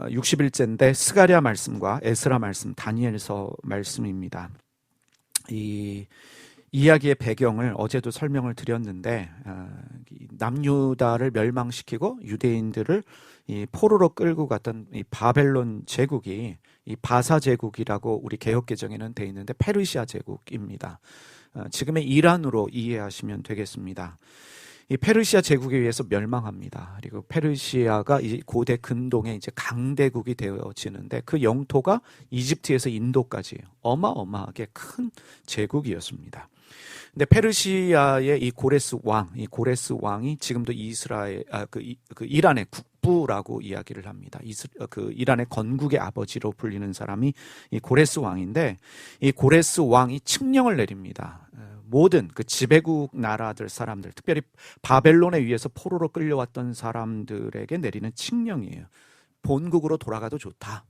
60일째인데 스가랴 말씀과 에스라 말씀, 다니엘서 말씀입니다. 이 이야기의 배경을 어제도 설명을 드렸는데 남유다를 멸망시키고 유대인들을 이 포로로 끌고 갔던 이 바벨론 제국이 이 바사 제국이라고 우리 개역개정에는 돼 있는데 페르시아 제국입니다. 지금의 이란으로 이해하시면 되겠습니다. 이 페르시아 제국에 의해서 멸망합니다. 그리고 페르시아가 이 고대 근동의 이제 강대국이 되어지는데 그 영토가 이집트에서 인도까지 어마어마하게 큰 제국이었습니다. 근데 페르시아의 이 고레스 왕이 지금도 이스라엘 이란의 국부라고 이야기를 합니다. 이란의 건국의 아버지로 불리는 사람이 이 고레스 왕인데 이 고레스 왕이 칙령을 내립니다. 모든 그 지배국 나라들 사람들, 특별히 바벨론에 의해서 포로로 끌려왔던 사람들에게 내리는 칙령이에요. 본국으로 돌아가도 좋다.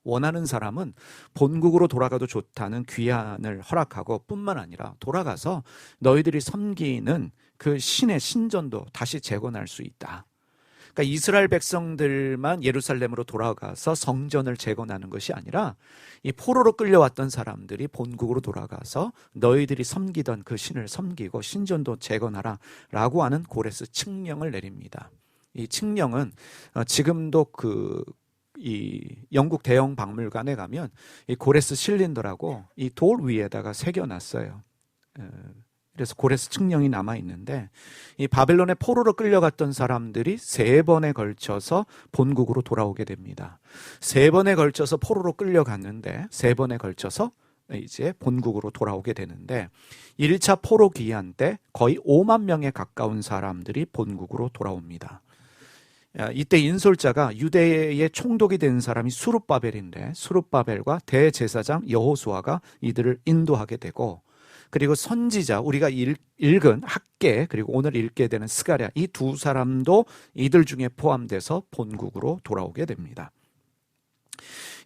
원하는 사람은 본국으로 돌아가도 좋다는 귀환을 허락하고 뿐만 아니라 돌아가서 너희들이 섬기는 그 신의 신전도 다시 재건할 수 있다. 그러니까 이스라엘 백성들만 예루살렘으로 돌아가서 성전을 재건하는 것이 아니라 이 포로로 끌려왔던 사람들이 본국으로 돌아가서 너희들이 섬기던 그 신을 섬기고 신전도 재건하라 라고 하는 고레스 칙령을 내립니다. 이 칙령은 지금도 이 영국 대형 박물관에 가면 이 고레스 실린더라고 이 돌 위에다가 새겨놨어요. 그래서 고레스 칙령이 남아 있는데 이 바벨론의 포로로 끌려갔던 사람들이 3번에 걸쳐서 본국으로 돌아오게 됩니다. 3번에 걸쳐서 포로로 끌려갔는데 3번에 걸쳐서 이제 본국으로 돌아오게 되는데 1차 포로 기한 때 거의 5만 명에 가까운 사람들이 본국으로 돌아옵니다. 이때 인솔자가 유대의 총독이 된 사람이 수룹바벨인데 수룹바벨과 대제사장 여호수아가 이들을 인도하게 되고 그리고 선지자 우리가 읽은 학개 그리고 오늘 읽게 되는 스가랴 이 두 사람도 이들 중에 포함돼서 본국으로 돌아오게 됩니다.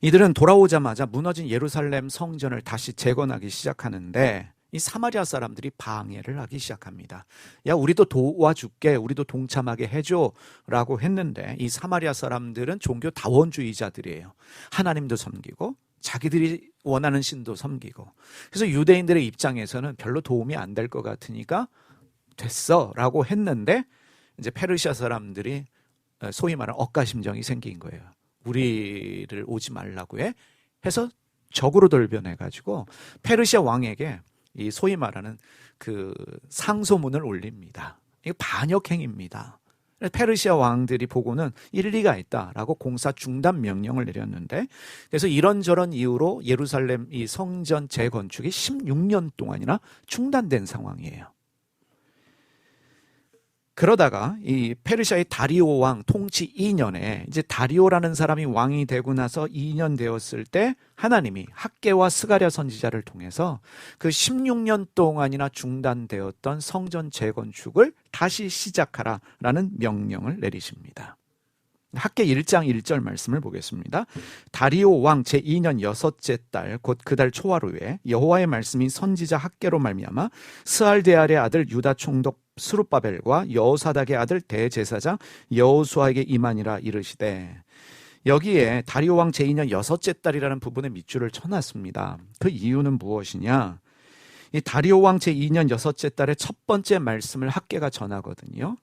이들은 돌아오자마자 무너진 예루살렘 성전을 다시 재건하기 시작하는데 이 사마리아 사람들이 방해를 하기 시작합니다. 야, 우리도 도와줄게, 우리도 동참하게 해줘 라고 했는데 이 사마리아 사람들은 종교 다원주의자들이에요. 하나님도 섬기고 자기들이 원하는 신도 섬기고 그래서 유대인들의 입장에서는 별로 도움이 안 될 것 같으니까 됐어 라고 했는데 이제 페르시아 사람들이 소위 말하는 억가심정이 생긴 거예요. 우리를 오지 말라고 해서 적으로 돌변해가지고 페르시아 왕에게 이 소위 말하는 그 상소문을 올립니다. 이거 반역행위입니다. 페르시아 왕들이 보고는 일리가 있다라고 공사 중단 명령을 내렸는데 그래서 이런저런 이유로 예루살렘 이 성전 재건축이 16년 동안이나 중단된 상황이에요. 그러다가 이 페르시아의 다리오 왕 통치 2년에 이제 다리오라는 사람이 왕이 되고 나서 2년 되었을 때 하나님이 학개와 스가랴 선지자를 통해서 그 16년 동안이나 중단되었던 성전 재건축을 다시 시작하라라는 명령을 내리십니다. 학개 1장 1절 말씀을 보겠습니다. 다리오 왕 제2년 여섯째 달 곧 그 달 초하루에 여호와의 말씀이 선지자 학개로 말미암아 스알데알의 아들 유다 총독 스룹바벨과 여호사닥의 아들 대제사장 여호수아에게 임하니라 이르시되 여기에 다리오 왕 제2년 여섯째 달이라는 부분에 밑줄을 쳐놨습니다. 그 이유는 무엇이냐? 이 다리오 왕 제2년 여섯째 달의 첫 번째 말씀을 학개가 전하거든요.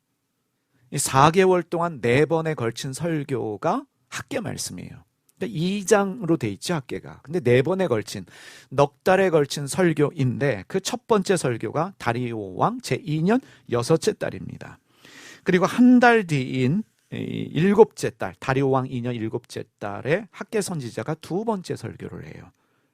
4개월 동안 4번에 걸친 설교가 학개 말씀이에요. 2장으로 돼 있죠, 학개가. 근데 4번에 걸친, 넉 달에 걸친 설교인데 그 첫 번째 설교가 다리오 왕 제2년 여섯째 달입니다. 그리고 한 달 뒤인 7째 달, 다리오 왕 2년 7째 달에 학개 선지자가 두 번째 설교를 해요.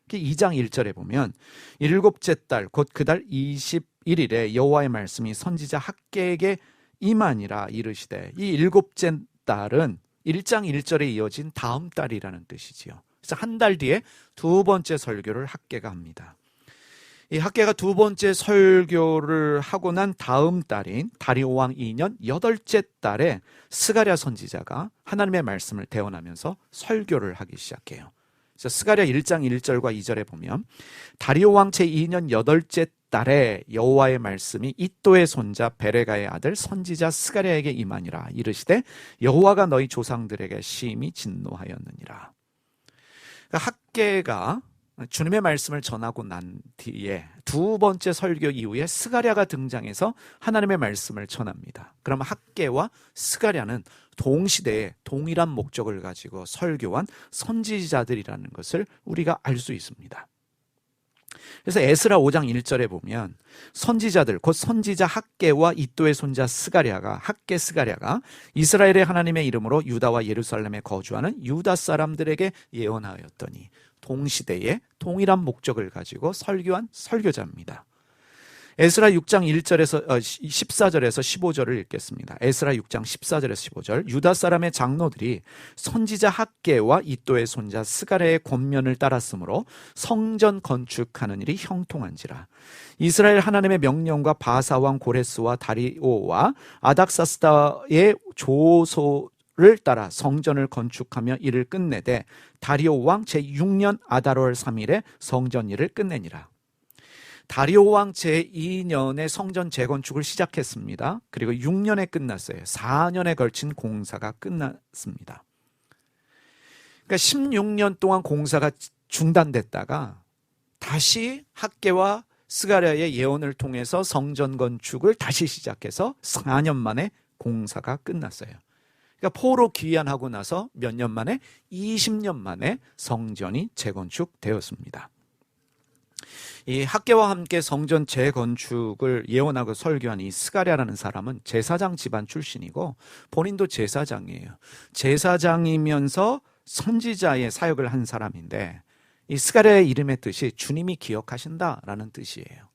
2장 1절에 보면 7째 달, 곧 그 달 21일에 여호와의 말씀이 선지자 학개에게 임하니라 이르시되 이 7째 달은 1장 1절에 이어진 다음 달이라는 뜻이지요. 그래서 한 달 뒤에 두 번째 설교를 학개가 합니다. 이 학개가 두 번째 설교를 하고 난 다음 달인 다리오 왕 2년 8째 달에 스가랴 선지자가 하나님의 말씀을 대언하면서 설교를 하기 시작해요. 그래서 스가랴 1장 1절과 2절에 보면 다리오 왕 제2년 8째 달에 여호와의 말씀이 이도의 손자 베레가의 아들 선지자 스가랴에게 임하니라. 이르시되 여호와가 너희 조상들에게 심히 진노하였느니라. 그러니까 학개가 주님의 말씀을 전하고 난 뒤에 두 번째 설교 이후에 스가랴가 등장해서 하나님의 말씀을 전합니다. 그러면 학개와 스가랴는 동시대에 동일한 목적을 가지고 설교한 선지자들이라는 것을 우리가 알 수 있습니다. 그래서 에스라 5장 1절에 보면 선지자들 곧 선지자 학개와 이도의 손자 학개 스가랴가 이스라엘의 하나님의 이름으로 유다와 예루살렘에 거주하는 유다 사람들에게 예언하였더니 동시대에 동일한 목적을 가지고 설교한 설교자입니다. 에스라 6장 1절에서 14절에서 15절을 읽겠습니다. 에스라 6장 14절에서 15절. 유다 사람의 장로들이 선지자 학개와 이도의 손자 스가랴의 권면을 따랐으므로 성전 건축하는 일이 형통한지라. 이스라엘 하나님의 명령과 바사 왕 고레스와 다리오와 아닥사스다의 조소를 따라 성전을 건축하며 일을 끝내되 다리오 왕 제6년 아달월 3일에 성전 일을 끝내니라. 다리오 왕 제2년에 성전 재건축을 시작했습니다. 그리고 6년에 끝났어요. 4년에 걸친 공사가 끝났습니다. 그러니까 16년 동안 공사가 중단됐다가 다시 학개와 스가랴의 예언을 통해서 성전 건축을 다시 시작해서 4년 만에 공사가 끝났어요. 그러니까 포로 귀환하고 나서 몇 년 만에 20년 만에 성전이 재건축되었습니다. 이 학개와 함께 성전 재건축을 예언하고 설교한 이 스가랴라는 사람은 제사장 집안 출신이고 본인도 제사장이에요. 제사장이면서 선지자의 사역을 한 사람인데 이 스가랴의 이름의 뜻이 주님이 기억하신다라는 뜻이에요.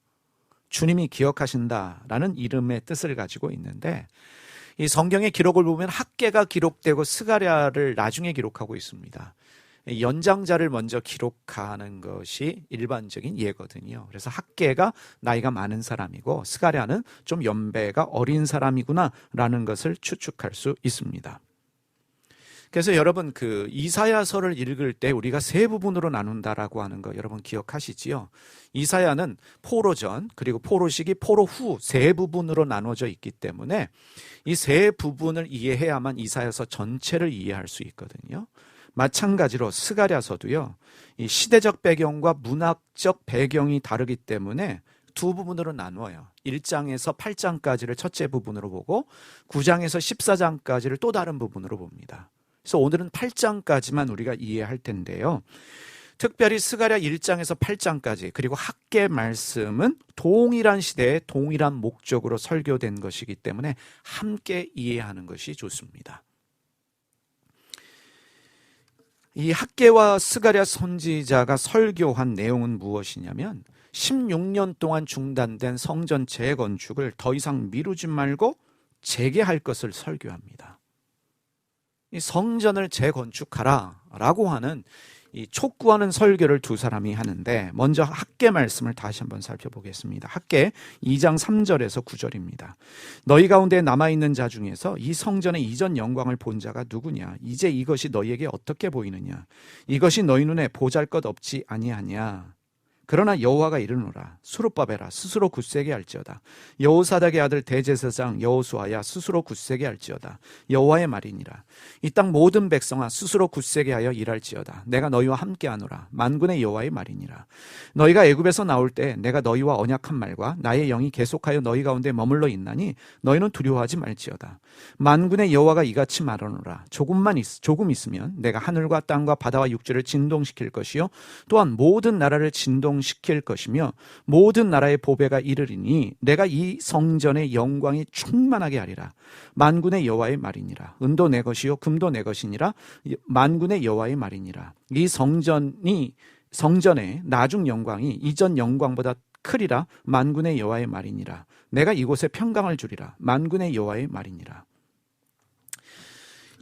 주님이 기억하신다라는 이름의 뜻을 가지고 있는데 이 성경의 기록을 보면 학개가 기록되고 스가랴를 나중에 기록하고 있습니다. 연장자를 먼저 기록하는 것이 일반적인 예거든요. 그래서 학개가 나이가 많은 사람이고 스가랴는 좀 연배가 어린 사람이구나라는 것을 추측할 수 있습니다. 그래서 여러분 그 이사야서를 읽을 때 우리가 세 부분으로 나눈다라고 하는 거 여러분 기억하시지요? 이사야는 포로 전 그리고 포로 시기 포로 후 세 부분으로 나눠져 있기 때문에 이 세 부분을 이해해야만 이사야서 전체를 이해할 수 있거든요. 마찬가지로 스가랴서도요. 이 시대적 배경과 문학적 배경이 다르기 때문에 두 부분으로 나누어요. 1장에서 8장까지를 첫째 부분으로 보고 9장에서 14장까지를 또 다른 부분으로 봅니다. 그래서 오늘은 8장까지만 우리가 이해할 텐데요. 특별히 스가랴 1장에서 8장까지 그리고 학개 말씀은 동일한 시대에 동일한 목적으로 설교된 것이기 때문에 함께 이해하는 것이 좋습니다. 이 학개와 스가랴 선지자가 설교한 내용은 무엇이냐면 16년 동안 중단된 성전 재건축을 더 이상 미루지 말고 재개할 것을 설교합니다. 이 성전을 재건축하라 라고 하는 이 촉구하는 설교를 두 사람이 하는데 먼저 학개 말씀을 다시 한번 살펴보겠습니다. 학개 2장 3절에서 9절입니다. 너희 가운데 남아있는 자 중에서 이 성전의 이전 영광을 본 자가 누구냐? 이제 이것이 너희에게 어떻게 보이느냐? 이것이 너희 눈에 보잘것없지 아니하냐? 그러나 여호와가 이르노라 수룹바벨아 스스로 굳세게 할지어다. 여호사닥의 아들 대제사장 여호수아야 스스로 굳세게 할지어다. 여호와의 말이니라. 이 땅 모든 백성아 스스로 굳세게 하여 일할지어다. 내가 너희와 함께하노라. 만군의 여호와의 말이니라. 너희가 애굽에서 나올 때 내가 너희와 언약한 말과 나의 영이 계속하여 너희 가운데 머물러 있나니 너희는 두려워하지 말지어다. 만군의 여호와가 이같이 말하노라. 조금 있으면 내가 하늘과 땅과 바다와 육지를 진동시킬 것이요 또한 모든 나라를 시킬 것이며 모든 나라의 보배가 이르리니 내가 이 성전의 영광이 충만하게 하리라. 만군의 여호와의 말이니라. 은도 내 것이요 금도 내 것이니라. 만군의 여호와의 말이니라. 이 성전의 나중 영광이 이전 영광보다 크리라. 만군의 여호와의 말이니라. 내가 이곳에 평강을 주리라. 만군의 여호와의 말이니라.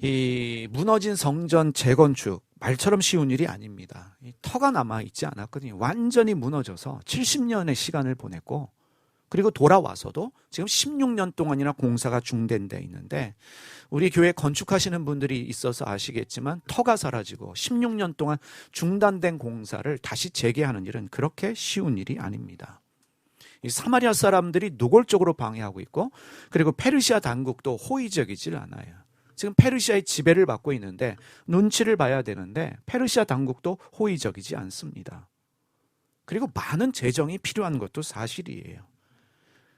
이 무너진 성전 재건축 말처럼 쉬운 일이 아닙니다. 터가 남아있지 않았거든요. 완전히 무너져서 70년의 시간을 보냈고 그리고 돌아와서도 지금 16년 동안이나 공사가 중단되어 있는데 우리 교회 건축하시는 분들이 있어서 아시겠지만 터가 사라지고 16년 동안 중단된 공사를 다시 재개하는 일은 그렇게 쉬운 일이 아닙니다. 이 사마리아 사람들이 노골적으로 방해하고 있고, 그리고 페르시아 당국도 호의적이질 않아요. 지금 페르시아의 지배를 받고 있는데 눈치를 봐야 되는데 페르시아 당국도 호의적이지 않습니다. 그리고 많은 재정이 필요한 것도 사실이에요.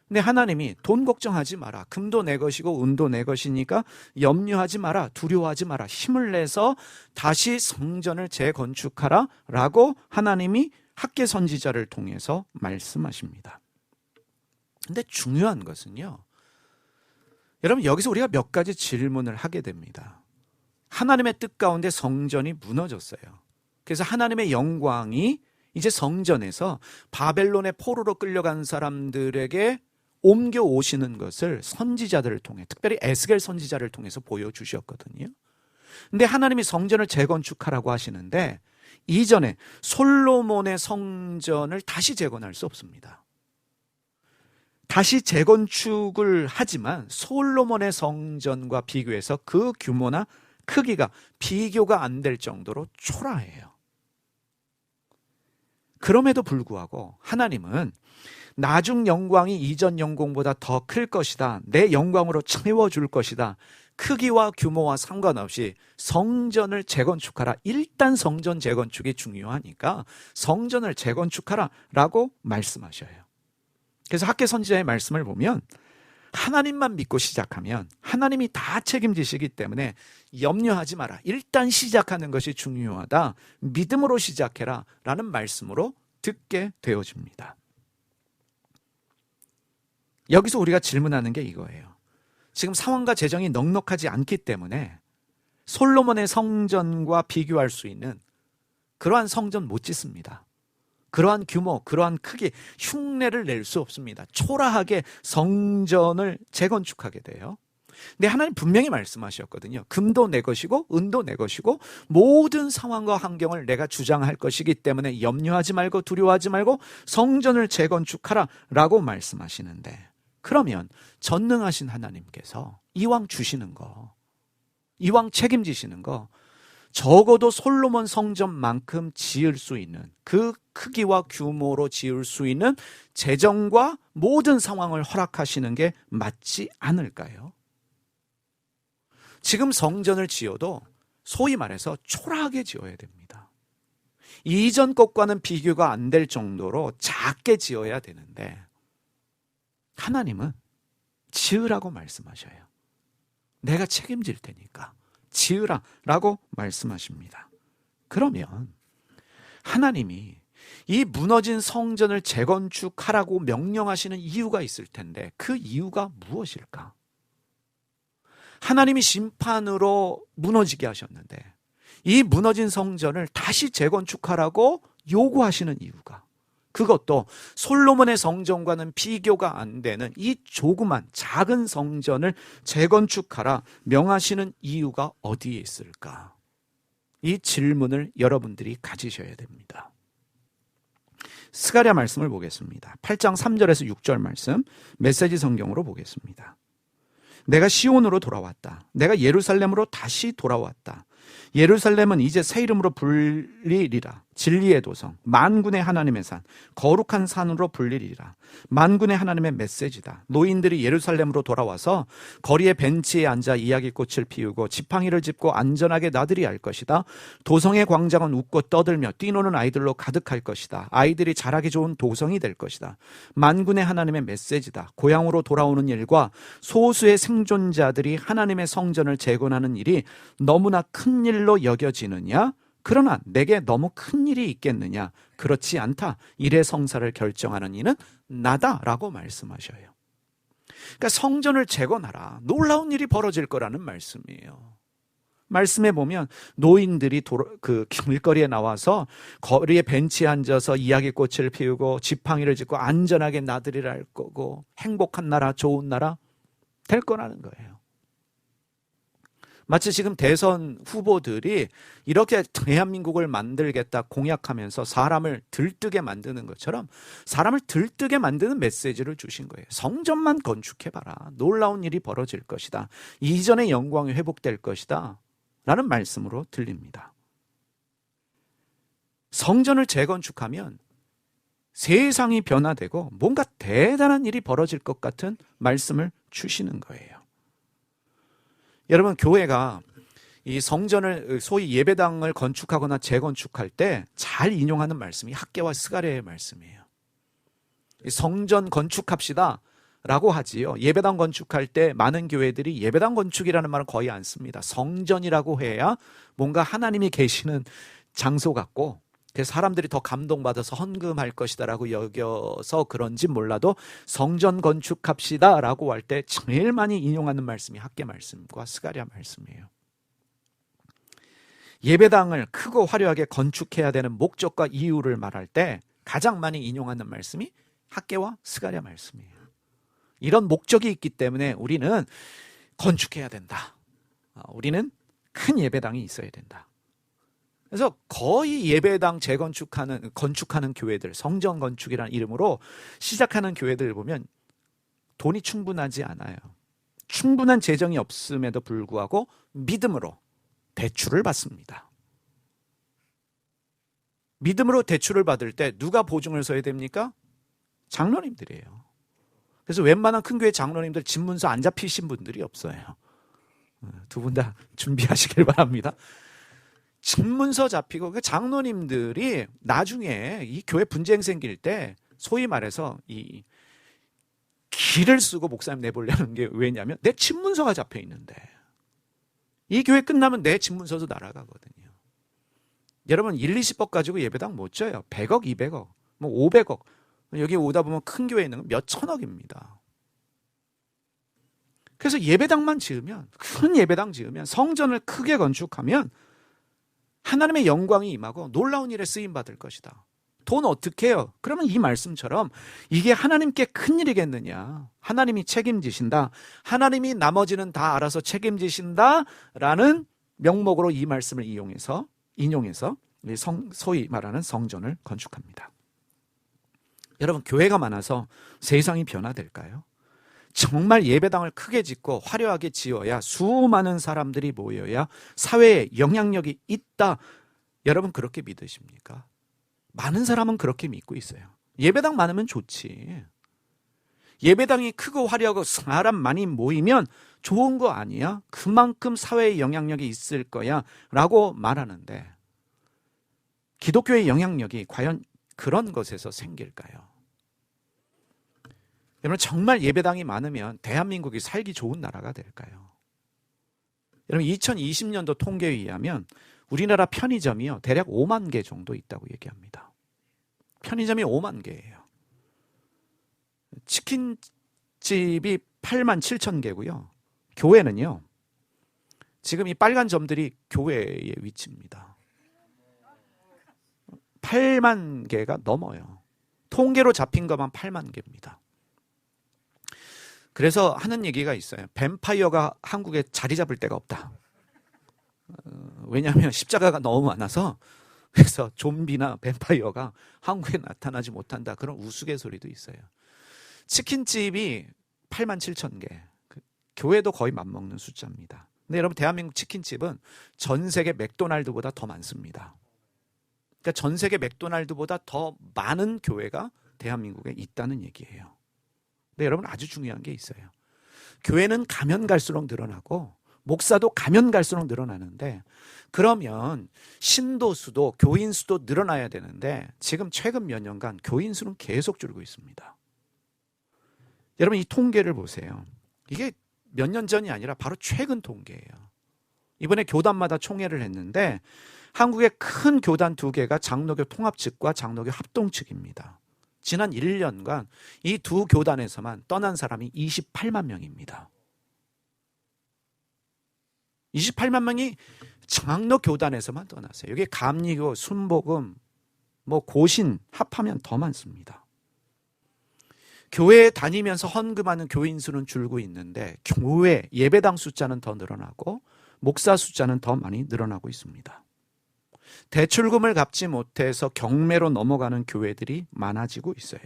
근데 하나님이 돈 걱정하지 마라. 금도 내 것이고 은도 내 것이니까 염려하지 마라. 두려워하지 마라. 힘을 내서 다시 성전을 재건축하라 라고 하나님이 학개 선지자를 통해서 말씀하십니다. 근데 중요한 것은요, 여러분, 여기서 우리가 몇 가지 질문을 하게 됩니다. 하나님의 뜻 가운데 성전이 무너졌어요. 그래서 하나님의 영광이 이제 성전에서 바벨론의 포로로 끌려간 사람들에게 옮겨오시는 것을 선지자들을 통해, 특별히 에스겔 선지자를 통해서 보여주셨거든요. 근데 하나님이 성전을 재건축하라고 하시는데 이전에 솔로몬의 성전을 다시 재건할 수 없습니다. 다시 재건축을 하지만 솔로몬의 성전과 비교해서 그 규모나 크기가 비교가 안 될 정도로 초라해요. 그럼에도 불구하고 하나님은 나중 영광이 이전 영광보다 더 클 것이다. 내 영광으로 채워줄 것이다. 크기와 규모와 상관없이 성전을 재건축하라. 일단 성전 재건축이 중요하니까 성전을 재건축하라 라고 말씀하셔요. 그래서 학개 선지자의 말씀을 보면 하나님만 믿고 시작하면 하나님이 다 책임지시기 때문에 염려하지 마라. 일단 시작하는 것이 중요하다. 믿음으로 시작해라 라는 말씀으로 듣게 되어집니다. 여기서 우리가 질문하는 게 이거예요. 지금 상황과 재정이 넉넉하지 않기 때문에 솔로몬의 성전과 비교할 수 있는 그러한 성전 못 짓습니다. 그러한 규모, 그러한 크기, 흉내를 낼 수 없습니다. 초라하게 성전을 재건축하게 돼요. 근데 하나님 분명히 말씀하셨거든요. 금도 내 것이고 은도 내 것이고 모든 상황과 환경을 내가 주장할 것이기 때문에 염려하지 말고 두려워하지 말고 성전을 재건축하라 라고 말씀하시는데, 그러면 전능하신 하나님께서 이왕 주시는 거, 이왕 책임지시는 거, 적어도 솔로몬 성전만큼 지을 수 있는 그 크기와 규모로 지을 수 있는 재정과 모든 상황을 허락하시는 게 맞지 않을까요? 지금 성전을 지어도 소위 말해서 초라하게 지어야 됩니다. 이전 것과는 비교가 안 될 정도로 작게 지어야 되는데 하나님은 지으라고 말씀하셔요. 내가 책임질 테니까 지으라 라고 말씀하십니다. 그러면 하나님이 이 무너진 성전을 재건축하라고 명령하시는 이유가 있을 텐데 그 이유가 무엇일까? 하나님이 심판으로 무너지게 하셨는데 이 무너진 성전을 다시 재건축하라고 요구하시는 이유가, 그것도 솔로몬의 성전과는 비교가 안 되는 이 조그만 작은 성전을 재건축하라 명하시는 이유가 어디에 있을까? 이 질문을 여러분들이 가지셔야 됩니다. 스가랴 말씀을 보겠습니다. 8장 3절에서 6절 말씀, 메시지 성경으로 보겠습니다. 내가 시온으로 돌아왔다. 내가 예루살렘으로 다시 돌아왔다. 예루살렘은 이제 새 이름으로 불리리라. 진리의 도성, 만군의 하나님의 산, 거룩한 산으로 불리리라. 만군의 하나님의 메시지다. 노인들이 예루살렘으로 돌아와서 거리의 벤치에 앉아 이야기꽃을 피우고 지팡이를 짚고 안전하게 나들이 할 것이다. 도성의 광장은 웃고 떠들며 뛰노는 아이들로 가득할 것이다. 아이들이 자라기 좋은 도성이 될 것이다. 만군의 하나님의 메시지다. 고향으로 돌아오는 일과 소수의 생존자들이 하나님의 성전을 재건하는 일이 너무나 큰 일로 여겨지느냐? 그러나 내게 너무 큰 일이 있겠느냐? 그렇지 않다. 일의 성사를 결정하는 이는 나다라고 말씀하셔요. 그러니까 성전을 재건하라. 놀라운 일이 벌어질 거라는 말씀이에요. 말씀에 보면 노인들이 그 길거리에 나와서 거리에 벤치에 앉아서 이야기꽃을 피우고 지팡이를 짚고 안전하게 나들이를 할 거고 행복한 나라, 좋은 나라 될 거라는 거예요. 마치 지금 대선 후보들이 이렇게 대한민국을 만들겠다 공약하면서 사람을 들뜨게 만드는 것처럼 사람을 들뜨게 만드는 메시지를 주신 거예요. 성전만 건축해봐라. 놀라운 일이 벌어질 것이다. 이전의 영광이 회복될 것이다. 라는 말씀으로 들립니다. 성전을 재건축하면 세상이 변화되고 뭔가 대단한 일이 벌어질 것 같은 말씀을 주시는 거예요. 여러분, 교회가 이 성전을, 소위 예배당을 건축하거나 재건축할 때 잘 인용하는 말씀이 학개와 스가랴의 말씀이에요. 성전 건축합시다 라고 하지요. 예배당 건축할 때 많은 교회들이 예배당 건축이라는 말은 거의 안 씁니다. 성전이라고 해야 뭔가 하나님이 계시는 장소 같고, 그래서 사람들이 더 감동받아서 헌금할 것이다라고 여겨서 그런지 몰라도 성전 건축합시다라고 할 때 제일 많이 인용하는 말씀이 학개 말씀과 스가랴 말씀이에요. 예배당을 크고 화려하게 건축해야 되는 목적과 이유를 말할 때 가장 많이 인용하는 말씀이 학개와 스가랴 말씀이에요. 이런 목적이 있기 때문에 우리는 건축해야 된다. 우리는 큰 예배당이 있어야 된다. 그래서 거의 예배당 건축하는 교회들, 성전 건축이라는 이름으로 시작하는 교회들을 보면 돈이 충분하지 않아요. 충분한 재정이 없음에도 불구하고 믿음으로 대출을 받습니다. 믿음으로 대출을 받을 때 누가 보증을 서야 됩니까? 장로님들이에요. 그래서 웬만한 큰 교회 장로님들 집문서 안 잡히신 분들이 없어요. 두 분 다 준비하시길 바랍니다. 집문서 잡히고 그 장로님들이 나중에 이 교회 분쟁 생길 때 소위 말해서 이 기를 쓰고 목사님 내보려는 게 왜냐면 내 집문서가 잡혀 있는데 이 교회 끝나면 내 집문서도 날아가거든요. 여러분 1, 20억 가지고 예배당 못 져요. 100억, 200억, 뭐 500억. 여기 오다 보면 큰 교회 있는 건 몇 천억입니다. 그래서 예배당만 지으면, 큰 예배당 지으면, 성전을 크게 건축하면 하나님의 영광이 임하고 놀라운 일에 쓰임 받을 것이다. 돈 어떻게 해요? 그러면 이 말씀처럼 이게 하나님께 큰 일이겠느냐? 하나님이 책임지신다. 하나님이 나머지는 다 알아서 책임지신다. 라는 명목으로 이 말씀을 인용해서 소위 말하는 성전을 건축합니다. 여러분, 교회가 많아서 세상이 변화될까요? 정말 예배당을 크게 짓고 화려하게 지어야 수많은 사람들이 모여야 사회에 영향력이 있다. 여러분 그렇게 믿으십니까? 많은 사람은 그렇게 믿고 있어요. 예배당 많으면 좋지. 예배당이 크고 화려하고 사람 많이 모이면 좋은 거 아니야? 그만큼 사회에 영향력이 있을 거야 라고 말하는데 기독교의 영향력이 과연 그런 것에서 생길까요? 여러분 정말 예배당이 많으면 대한민국이 살기 좋은 나라가 될까요? 여러분 2020년도 통계에 의하면 우리나라 편의점이요 대략 5만 개 정도 있다고 얘기합니다. 편의점이 5만 개예요. 치킨집이 8만 7천 개고요. 교회는요 지금 이 빨간 점들이 교회의 위치입니다. 8만 개가 넘어요. 통계로 잡힌 것만 8만 개입니다. 그래서 하는 얘기가 있어요. 뱀파이어가 한국에 자리 잡을 데가 없다. 왜냐하면 십자가가 너무 많아서 그래서 좀비나 뱀파이어가 한국에 나타나지 못한다. 그런 우스갯소리도 있어요. 치킨집이 8만 7천 개. 교회도 거의 맞먹는 숫자입니다. 근데 여러분 대한민국 치킨집은 전 세계 맥도날드보다 더 많습니다. 그러니까 전 세계 맥도날드보다 더 많은 교회가 대한민국에 있다는 얘기예요. 근데 여러분 아주 중요한 게 있어요. 교회는 가면 갈수록 늘어나고 목사도 가면 갈수록 늘어나는데 그러면 신도 수도 교인 수도 늘어나야 되는데 지금 최근 몇 년간 교인 수는 계속 줄고 있습니다. 여러분 이 통계를 보세요. 이게 몇 년 전이 아니라 바로 최근 통계예요. 이번에 교단마다 총회를 했는데 한국의 큰 교단 2개가 장로교 통합 측과 장로교 합동 측입니다. 지난 1년간 이 두 교단에서만 떠난 사람이 28만 명입니다. 28만 명이 장로 교단에서만 떠났어요. 여기 감리교, 순복음, 고신 합하면 더 많습니다. 교회에 다니면서 헌금하는 교인 수는 줄고 있는데 교회 예배당 숫자는 더 늘어나고 목사 숫자는 더 많이 늘어나고 있습니다. 대출금을 갚지 못해서 경매로 넘어가는 교회들이 많아지고 있어요.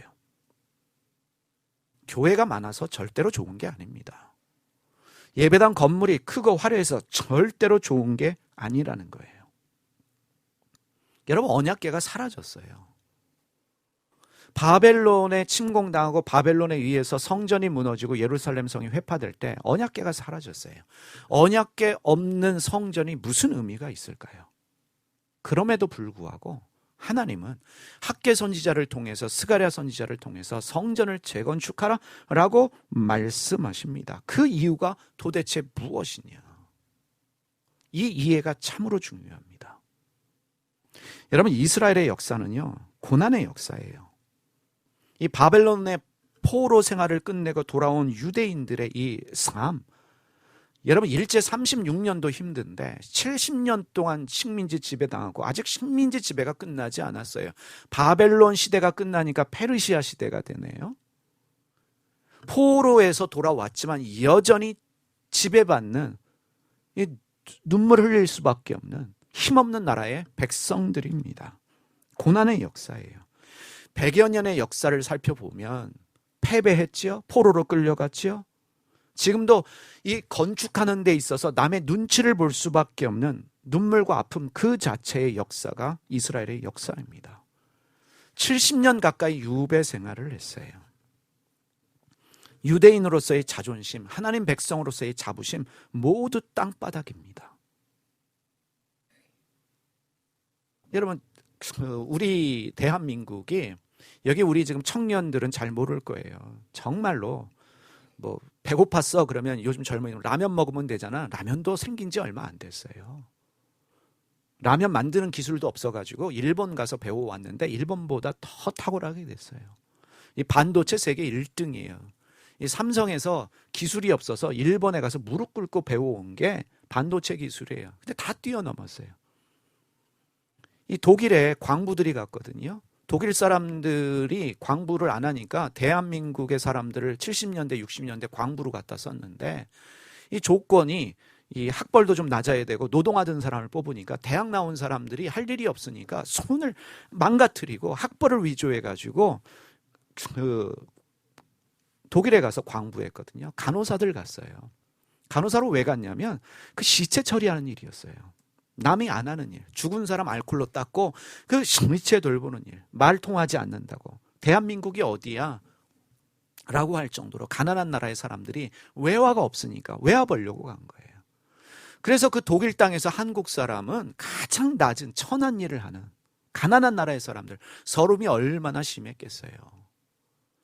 교회가 많아서 절대로 좋은 게 아닙니다. 예배당 건물이 크고 화려해서 절대로 좋은 게 아니라는 거예요. 여러분 언약궤가 사라졌어요. 바벨론에 침공당하고 바벨론에 의해서 성전이 무너지고 예루살렘 성이 회파될 때 언약궤가 사라졌어요. 언약궤 없는 성전이 무슨 의미가 있을까요? 그럼에도 불구하고 하나님은 학개 선지자를 통해서 스가랴 선지자를 통해서 성전을 재건축하라라고 말씀하십니다. 그 이유가 도대체 무엇이냐? 이 이해가 참으로 중요합니다. 여러분, 이스라엘의 역사는요, 고난의 역사예요. 이 바벨론의 포로 생활을 끝내고 돌아온 유대인들의 이 삶, 여러분 일제 36년도 힘든데 70년 동안 식민지 지배당하고 아직 식민지 지배가 끝나지 않았어요. 바벨론 시대가 끝나니까 페르시아 시대가 되네요. 포로에서 돌아왔지만 여전히 지배받는, 눈물을 흘릴 수밖에 없는 힘없는 나라의 백성들입니다. 고난의 역사예요. 100여 년의 역사를 살펴보면 패배했지요. 포로로 끌려갔지요. 지금도 이 건축하는 데 있어서 남의 눈치를 볼 수밖에 없는 눈물과 아픔 그 자체의 역사가 이스라엘의 역사입니다. 70년 가까이 유배 생활을 했어요. 유대인으로서의 자존심, 하나님 백성으로서의 자부심 모두 땅바닥입니다. 여러분, 우리 대한민국이, 여기 우리 지금 청년들은 잘 모를 거예요. 정말로 뭐 배고팠어 그러면 요즘 젊은이는 라면 먹으면 되잖아. 라면도 생긴 지 얼마 안 됐어요. 라면 만드는 기술도 없어가지고 일본 가서 배워왔는데 일본보다 더 탁월하게 됐어요. 이 반도체 세계 1등이에요. 이 삼성에서 기술이 없어서 일본에 가서 무릎 꿇고 배워온 게 반도체 기술이에요. 근데 다 뛰어넘었어요. 이 독일에 광부들이 갔거든요. 독일 사람들이 광부를 안 하니까 대한민국의 사람들을 70년대, 60년대 광부로 갖다 썼는데, 이 조건이 이 학벌도 좀 낮아야 되고 노동하던 사람을 뽑으니까 대학 나온 사람들이 할 일이 없으니까 손을 망가뜨리고 학벌을 위조해 가지고 독일에 가서 광부했거든요. 간호사들 갔어요. 간호사로 왜 갔냐면 그 시체 처리하는 일이었어요. 남이 안 하는 일, 죽은 사람 알코올로 닦고 그 시체 돌보는 일, 말 통하지 않는다고. 대한민국이 어디야? 라고 할 정도로 가난한 나라의 사람들이 외화가 없으니까 외화 벌려고 간 거예요. 그래서 그 독일 땅에서 한국 사람은 가장 낮은 천한 일을 하는 가난한 나라의 사람들, 서름이 얼마나 심했겠어요.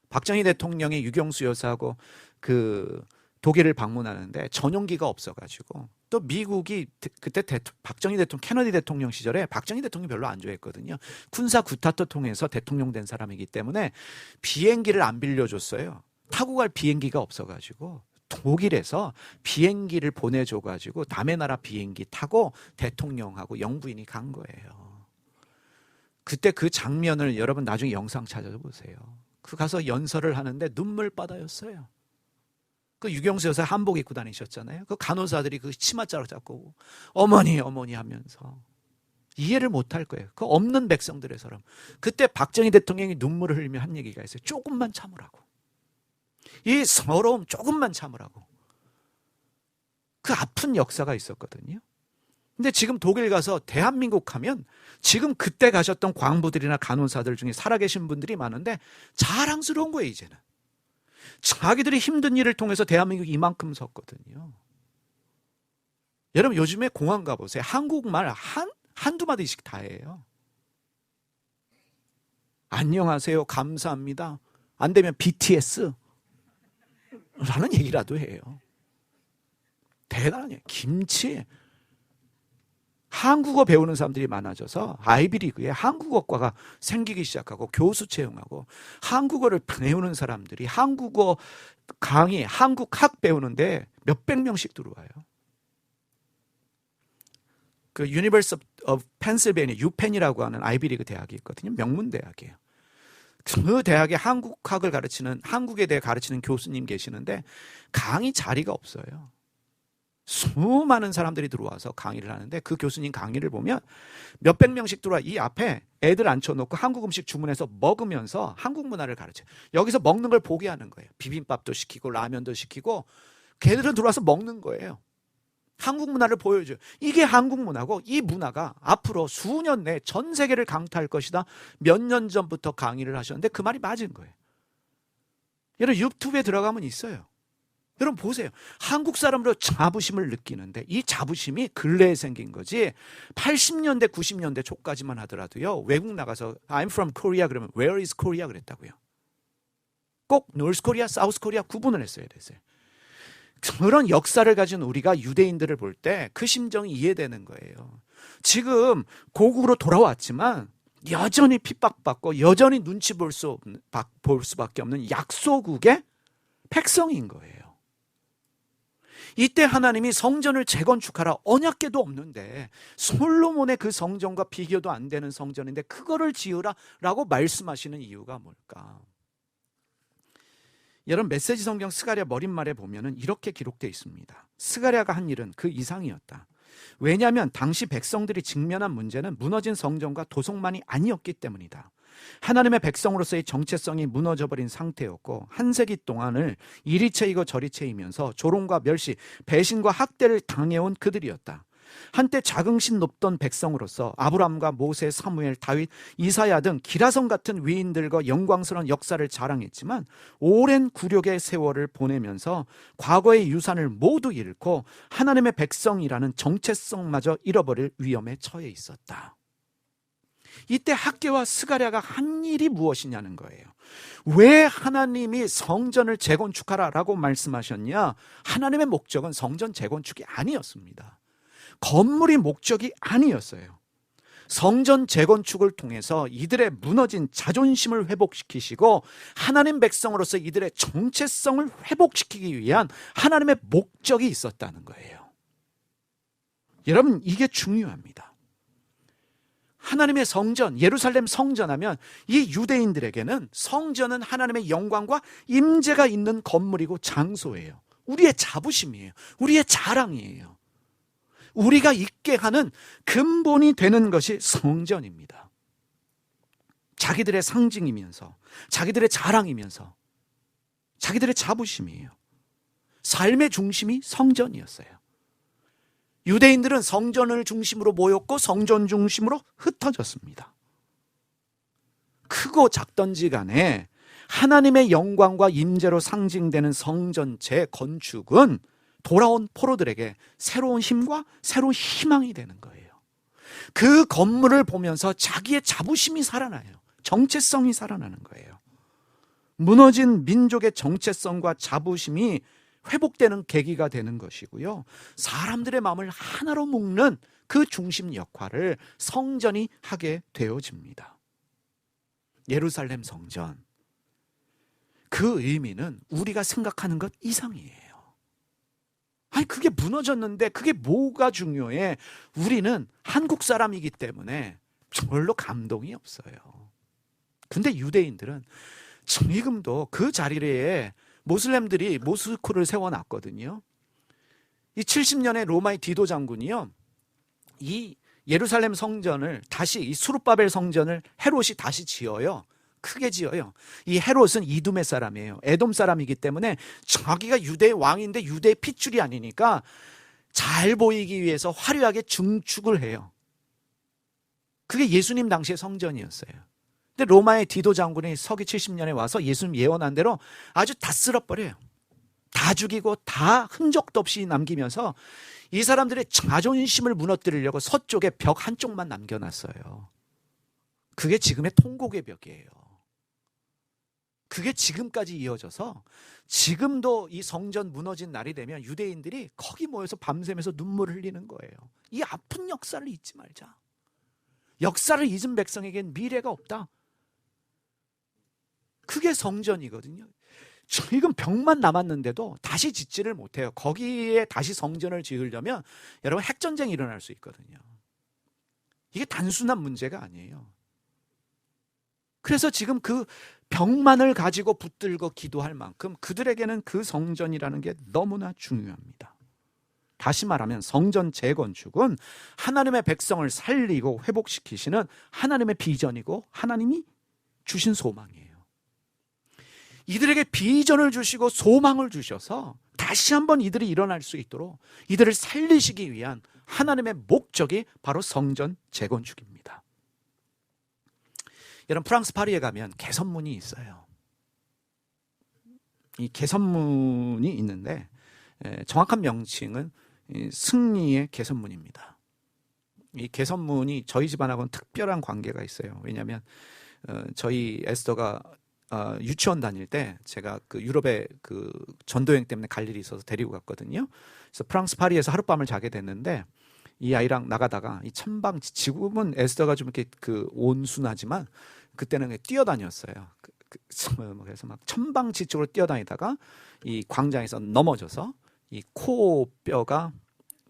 박정희 대통령이 유경수 여사하고 그 독일을 방문하는데 전용기가 없어가지고, 또 미국이 그때 박정희 대통령, 케너디 대통령 시절에 박정희 대통령이 별로 안 좋아했거든요. 군사 구타도 통해서 대통령 된 사람이기 때문에 비행기를 안 빌려줬어요. 타고 갈 비행기가 없어가지고 독일에서 비행기를 보내줘가지고 남의 나라 비행기 타고 대통령하고 영부인이 간 거예요. 그때 그 장면을 여러분 나중에 영상 찾아보세요. 그 가서 연설을 하는데 눈물바다였어요. 그 유경수 여사 한복 입고 다니셨잖아요. 그 간호사들이 그 치맛자락 잡고 어머니 어머니 하면서 이해를 못할 거예요. 그 없는 백성들의 사람. 그때 박정희 대통령이 눈물을 흘리며 한 얘기가 있어요. 조금만 참으라고. 이 서러움 조금만 참으라고. 그 아픈 역사가 있었거든요. 근데 지금 독일 가서 대한민국 하면 지금 그때 가셨던 광부들이나 간호사들 중에 살아계신 분들이 많은데 자랑스러운 거예요, 이제는. 자기들이 힘든 일을 통해서 대한민국이 이만큼 섰거든요. 여러분 요즘에 공항 가보세요. 한국말 한두 마디씩 다 해요. 안녕하세요, 감사합니다. 안 되면 BTS 라는 얘기라도 해요. 대단해요. 김치. 한국어 배우는 사람들이 많아져서 아이비리그에 한국어과가 생기기 시작하고 교수 채용하고 한국어를 배우는 사람들이 한국어 강의, 한국학 배우는데 몇백 명씩 들어와요. 그 유니버시티 오브 펜실베이니아 유펜이라고 하는 아이비리그 대학이 있거든요. 명문 대학이에요. 그 대학에 한국학을 가르치는, 한국에 대해 가르치는 교수님 계시는데 강의 자리가 없어요. 수많은 사람들이 들어와서 강의를 하는데 그 교수님 강의를 보면 몇백 명씩 들어와 이 앞에 애들 앉혀놓고 한국 음식 주문해서 먹으면서 한국 문화를 가르쳐요. 여기서 먹는 걸 보게 하는 거예요. 비빔밥도 시키고 라면도 시키고 걔들은 들어와서 먹는 거예요. 한국 문화를 보여줘요. 이게 한국 문화고 이 문화가 앞으로 수년 내에 전 세계를 강타할 것이다. 몇 년 전부터 강의를 하셨는데 그 말이 맞은 거예요. 여러분 유튜브에 들어가면 있어요. 여러분 보세요. 한국 사람으로 자부심을 느끼는데 이 자부심이 근래에 생긴 거지 80년대 90년대 초까지만 하더라도요. 외국 나가서 I'm from Korea 그러면 Where is Korea 그랬다고요. 꼭 North Korea, South Korea 구분을 했어야 됐어요. 그런 역사를 가진 우리가 유대인들을 볼 때 그 심정이 이해되는 거예요. 지금 고국으로 돌아왔지만 여전히 핍박받고 여전히 눈치 볼 수밖에 없는 약소국의 백성인 거예요. 이때 하나님이 성전을 재건축하라 언약궤도 없는데 솔로몬의 그 성전과 비교도 안 되는 성전인데 그거를 지으라 라고 말씀하시는 이유가 뭘까? 여러분 메시지 성경 스가랴 머릿말에 보면은 이렇게 기록되어 있습니다. 스가랴가 한 일은 그 이상이었다. 왜냐하면 당시 백성들이 직면한 문제는 무너진 성전과 도성만이 아니었기 때문이다. 하나님의 백성으로서의 정체성이 무너져버린 상태였고 한 세기 동안을 이리 채이고 저리 채이면서 조롱과 멸시, 배신과 학대를 당해온 그들이었다. 한때 자긍심 높던 백성으로서 아브람과 모세, 사무엘, 다윗, 이사야 등 기라성 같은 위인들과 영광스러운 역사를 자랑했지만 오랜 굴욕의 세월을 보내면서 과거의 유산을 모두 잃고 하나님의 백성이라는 정체성마저 잃어버릴 위험에 처해 있었다. 이때 학개와 스가랴가 한 일이 무엇이냐는 거예요. 왜 하나님이 성전을 재건축하라라고 말씀하셨냐? 하나님의 목적은 성전 재건축이 아니었습니다. 건물이 목적이 아니었어요. 성전 재건축을 통해서 이들의 무너진 자존심을 회복시키시고 하나님 백성으로서 이들의 정체성을 회복시키기 위한 하나님의 목적이 있었다는 거예요. 여러분 이게 중요합니다. 하나님의 성전, 예루살렘 성전하면 이 유대인들에게는 성전은 하나님의 영광과 임재가 있는 건물이고 장소예요. 우리의 자부심이에요. 우리의 자랑이에요. 우리가 있게 하는 근본이 되는 것이 성전입니다. 자기들의 상징이면서 자기들의 자랑이면서 자기들의 자부심이에요. 삶의 중심이 성전이었어요. 유대인들은 성전을 중심으로 모였고 성전 중심으로 흩어졌습니다. 크고 작던지 간에 하나님의 영광과 임재로 상징되는 성전 재건축은 돌아온 포로들에게 새로운 힘과 새로운 희망이 되는 거예요. 그 건물을 보면서 자기의 자부심이 살아나요. 정체성이 살아나는 거예요. 무너진 민족의 정체성과 자부심이 회복되는 계기가 되는 것이고요. 사람들의 마음을 하나로 묶는 그 중심 역할을 성전이 하게 되어집니다. 예루살렘 성전. 그 의미는 우리가 생각하는 것 이상이에요. 아니 그게 무너졌는데 그게 뭐가 중요해? 우리는 한국 사람이기 때문에 별로 감동이 없어요. 근데 유대인들은 지금도 그 자리에 모슬렘들이 모스크를 세워놨거든요. 이 70년에 로마의 디도 장군이요, 이 예루살렘 성전을 다시, 이 수룹바벨 성전을 헤롯이 다시 지어요. 크게 지어요. 이 헤롯은 이두메 사람이에요. 에돔 사람이기 때문에 자기가 유대의 왕인데 유대의 핏줄이 아니니까 잘 보이기 위해서 화려하게 증축을 해요. 그게 예수님 당시의 성전이었어요. 근데 로마의 디도 장군이 서기 70년에 와서 예수님 예언한 대로 아주 다 쓸어버려요. 다 죽이고 다 흔적도 없이 남기면서 이 사람들의 자존심을 무너뜨리려고 서쪽에 벽 한쪽만 남겨놨어요. 그게 지금의 통곡의 벽이에요. 그게 지금까지 이어져서 지금도 이 성전 무너진 날이 되면 유대인들이 거기 모여서 밤새면서 눈물을 흘리는 거예요. 이 아픈 역사를 잊지 말자. 역사를 잊은 백성에겐 미래가 없다. 그게 성전이거든요. 지금 벽만 남았는데도 다시 짓지를 못해요. 거기에 다시 성전을 지으려면 여러분 핵전쟁이 일어날 수 있거든요. 이게 단순한 문제가 아니에요. 그래서 지금 그 벽만을 가지고 붙들고 기도할 만큼 그들에게는 그 성전이라는 게 너무나 중요합니다. 다시 말하면 성전 재건축은 하나님의 백성을 살리고 회복시키시는 하나님의 비전이고 하나님이 주신 소망이에요. 이들에게 비전을 주시고 소망을 주셔서 다시 한번 이들이 일어날 수 있도록 이들을 살리시기 위한 하나님의 목적이 바로 성전 재건축입니다. 여러분, 프랑스 파리에 가면 개선문이 있어요. 이 개선문이 있는데 정확한 명칭은 승리의 개선문입니다. 이 개선문이 저희 집안하고는 특별한 관계가 있어요. 왜냐하면 저희 에스더가 유치원 다닐 때 제가 그 유럽에 그 전도여행 때문에 갈 일이 있어서 데리고 갔거든요. 그래서 프랑스 파리에서 하룻밤을 자게 됐는데 이 아이랑 나가다가 이 지금은 에스더가 좀 이렇게 그 온순하지만 그때는 뛰어다녔어요. 그래서 막 천방지축으로 뛰어다니다가 이 광장에서 넘어져서 이 코뼈가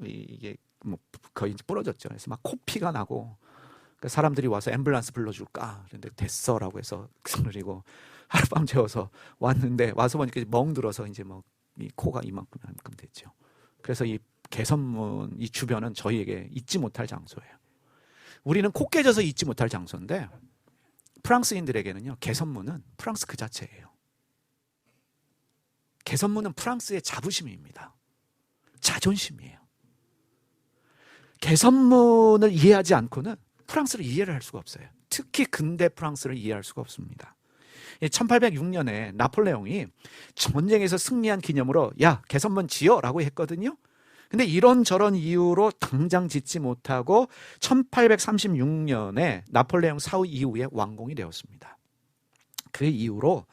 이게 뭐 거의 부러졌죠. 그래서 막 코피가 나고 사람들이 와서 앰뷸런스 불러줄까 그런데 됐어라고 해서 그리고 하룻밤 재워서 왔는데 와서 보니까 멍들어서 이제 뭐 이 코가 이만큼 됐죠. 그래서 이 개선문 이 주변은 저희에게 잊지 못할 장소예요. 우리는 코 깨져서 잊지 못할 장소인데 프랑스인들에게는요, 개선문은 프랑스 그 자체예요. 개선문은 프랑스의 자부심입니다. 자존심이에요. 개선문을 이해하지 않고는 프랑스를 이해를 할 수가 없어요. 특히 근대 프랑스를 이해할 수가 없습니다. 1806년에 나폴레옹이 전쟁에서 승리한 기념으로 야, 개선문 지어라고 했거든요. 근데 이런저런 이유로 당장 짓지 못하고 1836년에 나폴레옹 사후 이후에 완공이 되었습니다. 그 이후로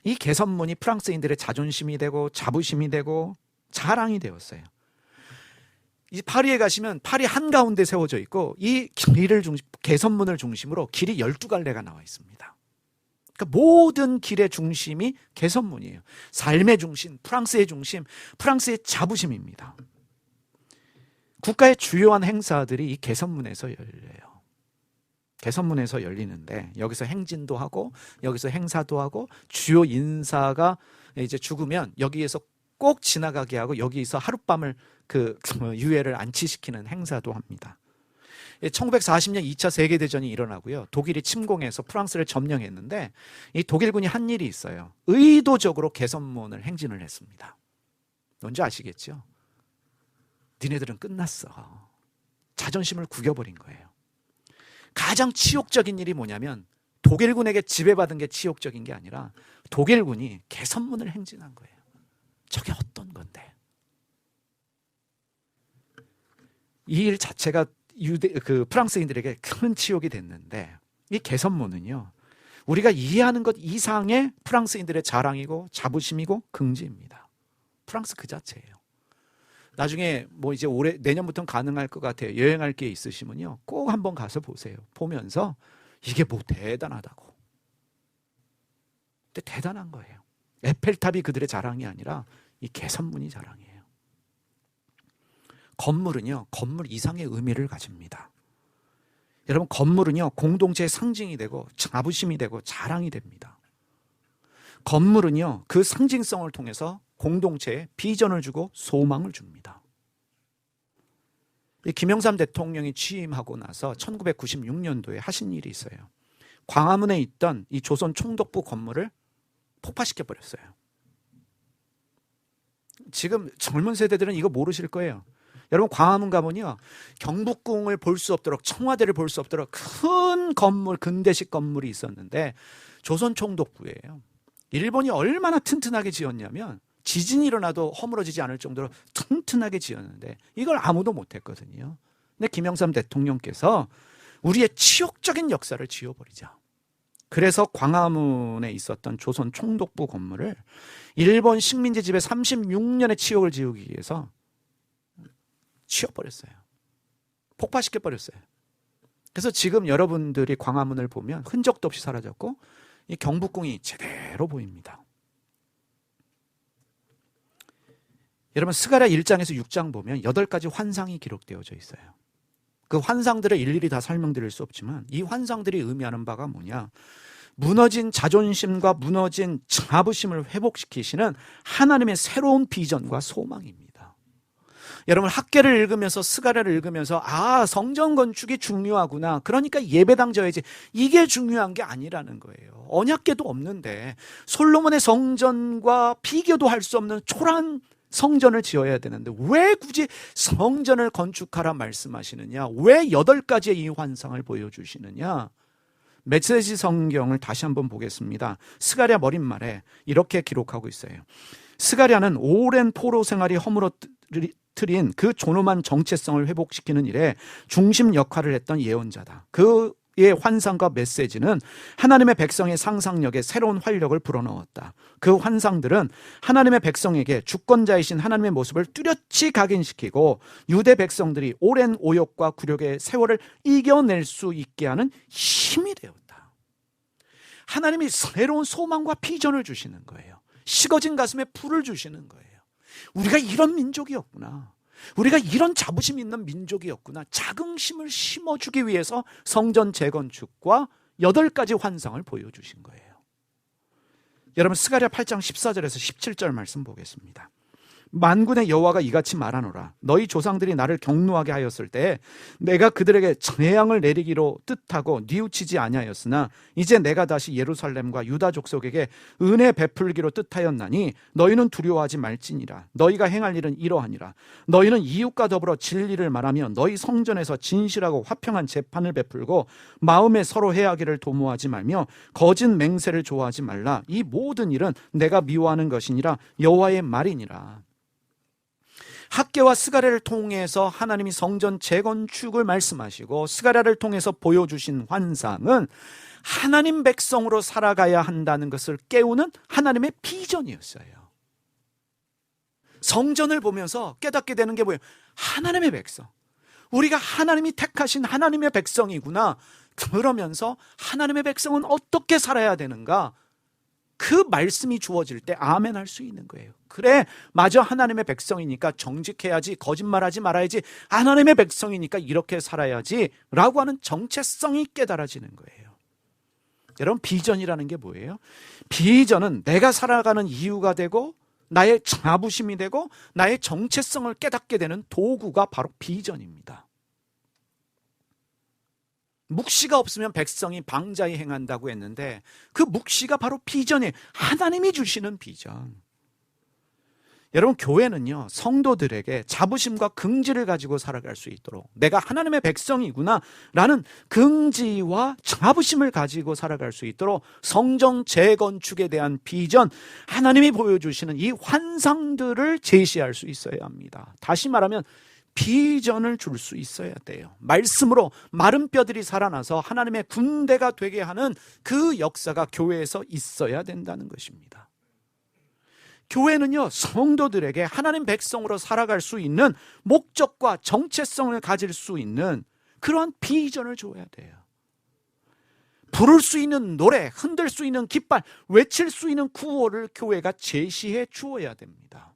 이 개선문이 프랑스인들의 자존심이 되고 자부심이 되고 자랑이 되었어요. 이 파리에 가시면 파리 한가운데 세워져 있고 이 개선문을 중심으로 길이 12갈래가 나와 있습니다. 그러니까 모든 길의 중심이 개선문이에요. 삶의 중심, 프랑스의 중심, 프랑스의 자부심입니다. 국가의 주요한 행사들이 이 개선문에서 열려요. 개선문에서 열리는데 여기서 행진도 하고 여기서 행사도 하고 주요 인사가 이제 죽으면 여기에서 꼭 지나가게 하고 여기서 하룻밤을 유해를 안치시키는 행사도 합니다. 1940년 2차 세계대전이 일어나고요. 독일이 침공해서 프랑스를 점령했는데 이 독일군이 한 일이 있어요. 의도적으로 개선문을 행진을 했습니다. 뭔지 아시겠죠? 니네들은 끝났어. 자존심을 구겨버린 거예요. 가장 치욕적인 일이 뭐냐면 독일군에게 지배받은 게 치욕적인 게 아니라 독일군이 개선문을 행진한 거예요. 저게 어떤 건데? 이 일 자체가 프랑스인들에게 큰 치욕이 됐는데 이 개선문은요, 우리가 이해하는 것 이상의 프랑스인들의 자랑이고 자부심이고 긍지입니다. 프랑스 그 자체예요. 나중에 뭐 이제 내년부터는 가능할 것 같아요. 여행할 게 있으시면요, 꼭 한번 가서 보세요. 보면서 이게 뭐 대단하다고. 근데 대단한 거예요. 에펠탑이 그들의 자랑이 아니라 이 개선문이 자랑이에요. 건물은요, 건물 이상의 의미를 가집니다. 여러분, 건물은요, 공동체의 상징이 되고 자부심이 되고 자랑이 됩니다. 건물은요, 그 상징성을 통해서 공동체에 비전을 주고 소망을 줍니다. 김영삼 대통령이 취임하고 나서 1996년도에 하신 일이 있어요. 광화문에 있던 이 조선 총독부 건물을 폭파시켜 버렸어요. 지금 젊은 세대들은 이거 모르실 거예요. 여러분, 광화문 가면요, 경복궁을 볼 수 없도록, 청와대를 볼 수 없도록 큰 건물, 근대식 건물이 있었는데 조선 총독부예요. 일본이 얼마나 튼튼하게 지었냐면 지진이 일어나도 허물어지지 않을 정도로 튼튼하게 지었는데 이걸 아무도 못했거든요. 근데 김영삼 대통령께서 우리의 치욕적인 역사를 지워버리자. 그래서 광화문에 있었던 조선 총독부 건물을 일본 식민지 지배 36년의 치욕을 지우기 위해서 치워버렸어요. 폭파시켜버렸어요. 그래서 지금 여러분들이 광화문을 보면 흔적도 없이 사라졌고 이 경복궁이 제대로 보입니다. 여러분, 스가랴 1장에서 6장 보면 8가지 환상이 기록되어져 있어요. 그 환상들을 일일이 다 설명드릴 수 없지만 이 환상들이 의미하는 바가 뭐냐? 무너진 자존심과 무너진 자부심을 회복시키시는 하나님의 새로운 비전과 소망입니다. 여러분, 학계를 읽으면서 스가랴를 읽으면서 성전 건축이 중요하구나, 그러니까 예배당 져야지, 이게 중요한 게 아니라는 거예요. 언약궤도 없는데 솔로몬의 성전과 비교도 할 수 없는 초라한 성전을 지어야 되는데 왜 굳이 성전을 건축하라 말씀하시느냐? 왜 8가지의 이 환상을 보여주시느냐? 메시지 성경을 다시 한번 보겠습니다. 스가랴 머릿말에 이렇게 기록하고 있어요. 스가랴는 오랜 포로 생활이 허물어뜨린 그 존엄한 정체성을 회복시키는 일에 중심 역할을 했던 예언자다. 그의 환상과 메시지는 하나님의 백성의 상상력에 새로운 활력을 불어넣었다. 그 환상들은 하나님의 백성에게 주권자이신 하나님의 모습을 뚜렷이 각인시키고 유대 백성들이 오랜 오욕과 굴욕의 세월을 이겨낼 수 있게 하는 힘이 되었다. 하나님이 새로운 소망과 비전을 주시는 거예요. 식어진 가슴에 불을 주시는 거예요. 우리가 이런 민족이었구나. 우리가 이런 자부심 있는 민족이었구나. 자긍심을 심어주기 위해서 성전 재건축과 8가지 환상을 보여주신 거예요. 여러분 스가랴 8장 14절에서 17절 말씀 보겠습니다. 만군의 여호와가 이같이 말하노라. 너희 조상들이 나를 경노하게 하였을 때 내가 그들에게 재앙을 내리기로 뜻하고 뉘우치지 아니하였으나 이제 내가 다시 예루살렘과 유다 족속에게 은혜 베풀기로 뜻하였나니 너희는 두려워하지 말지니라. 너희가 행할 일은 이러하니라. 너희는 이웃과 더불어 진리를 말하며 너희 성전에서 진실하고 화평한 재판을 베풀고 마음에 서로 해하기를 도모하지 말며 거짓 맹세를 좋아하지 말라. 이 모든 일은 내가 미워하는 것이니라. 여호와의 말이니라. 학개와 스가랴를 통해서 하나님이 성전 재건축을 말씀하시고 스가랴를 통해서 보여주신 환상은 하나님 백성으로 살아가야 한다는 것을 깨우는 하나님의 비전이었어요. 성전을 보면서 깨닫게 되는 게 뭐예요? 하나님의 백성. 우리가 하나님이 택하신 하나님의 백성이구나. 그러면서 하나님의 백성은 어떻게 살아야 되는가? 그 말씀이 주어질 때 아멘 할 수 있는 거예요. 그래, 맞아, 하나님의 백성이니까 정직해야지, 거짓말하지 말아야지, 하나님의 백성이니까 이렇게 살아야지 라고 하는 정체성이 깨달아지는 거예요. 여러분, 비전이라는 게 뭐예요? 비전은 내가 살아가는 이유가 되고 나의 자부심이 되고 나의 정체성을 깨닫게 되는 도구가 바로 비전입니다. 묵시가 없으면 백성이 방자히 행한다고 했는데 그 묵시가 바로 비전이에요. 하나님이 주시는 비전. 여러분, 교회는요, 성도들에게 자부심과 긍지를 가지고 살아갈 수 있도록 내가 하나님의 백성이구나 라는 긍지와 자부심을 가지고 살아갈 수 있도록 성전 재건축에 대한 비전, 하나님이 보여주시는 이 환상들을 제시할 수 있어야 합니다. 다시 말하면 비전을 줄 수 있어야 돼요. 말씀으로 마른 뼈들이 살아나서 하나님의 군대가 되게 하는 그 역사가 교회에서 있어야 된다는 것입니다. 교회는요, 성도들에게 하나님 백성으로 살아갈 수 있는 목적과 정체성을 가질 수 있는 그러한 비전을 줘야 돼요. 부를 수 있는 노래, 흔들 수 있는 깃발, 외칠 수 있는 구호를 교회가 제시해 주어야 됩니다.